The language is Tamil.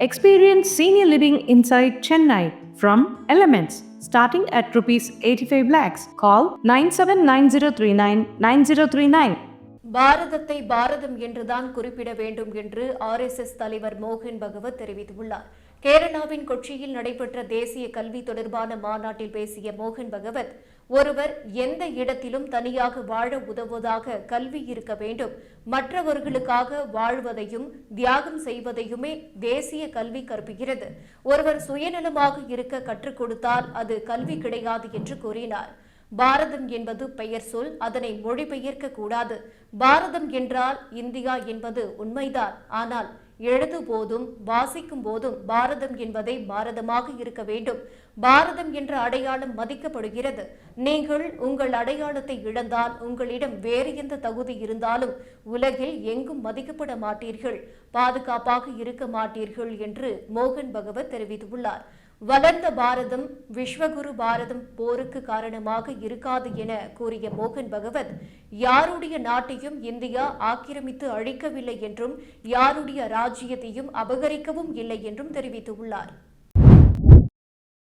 Experience senior living inside Chennai from Elements starting at rupees 85 lakhs. Call 9790399039. பாரதத்தை பாரதம் என்றுதான் குறிப்பிட வேண்டும் என்று RSS தலைவர் மோகன் பகவத் தெரிவித்துள்ளார். கேரளாவின் கொச்சியில் நடைபெற்ற தேசிய கல்வி தொடர்பான மாநாட்டில் பேசிய மோகன் பகவத், ஒருவர் எந்த இடத்திலும் தனியாக வாழ உதவுவதாக கல்வி இருக்க வேண்டும், மற்றவர்களுக்காக வாழ்வதையும் தியாகம் செய்வதையுமே தேசிய கல்வி கற்பிக்கிறது. ஒருவர் சுயநலமாக இருக்க கற்றுக் கொடுத்தால் அது கல்வி கிடையாது என்று கூறினார். பாரதம் என்பது பெயர் சொல், அதனை மொழிபெயர்க்க கூடாது. பாரதம் என்றால் இந்தியா என்பது உண்மைதான். ஆனால் எழுதும் போதும் வாசிக்கும் போதும் பாரதம் என்பதை பாரதமாக இருக்க வேண்டும். பாரதம் என்ற அடையாளம் மதிக்கப்படுகிறது. நீங்கள் உங்கள் அடையாளத்தை இழந்தால் உங்களிடம் வேறு எந்த தகுதி இருந்தாலும் உலகில் எங்கும் மதிக்கப்பட மாட்டீர்கள், பாதுகாப்பாக இருக்க மாட்டீர்கள் என்று மோகன் பகவத் தெரிவித்துள்ளார். வளர்ந்த பாரதம் விஸ்வகுரு பாரதம் போருக்கு காரணமாக இருக்காது என கூறிய மோகன் பகவத், யாருடைய நாட்டையும் இந்தியா ஆக்கிரமித்து அழிக்கவில்லை என்றும் யாருடைய ராஜ்யத்தையும் அபகரிக்கவும் இல்லை என்றும் தெரிவித்துள்ளார்.